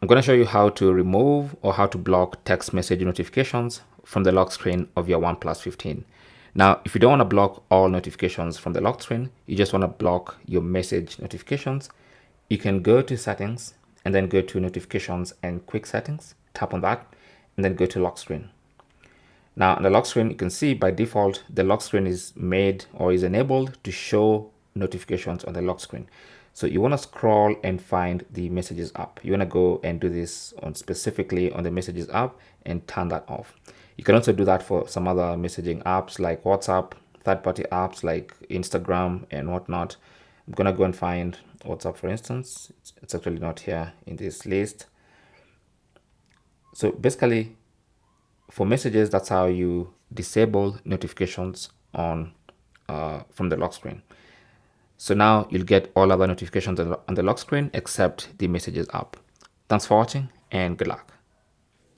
I'm going to show you how to remove or how to block text message notifications from the lock screen of your OnePlus 15. Now, if you don't want to block all notifications from the lock screen, you just want to block your message notifications, you can go to settings and then go to notifications and quick settings, tap on that, and then go to lock screen. Now on the lock screen, you can see by default, the lock screen is made or is enabled to show notifications on the lock screen. So you want to scroll and find the messages app. You want to go and do this on specifically on the messages app and turn that off. You can also do that for some other messaging apps like WhatsApp, third-party apps like Instagram and whatnot. I'm going to go and find WhatsApp, for instance. It's actually not here in this list. So basically, for messages, that's how you disable notifications on from the lock screen. So now you'll get all other notifications on the lock screen except the messages app. Thanks for watching and good luck.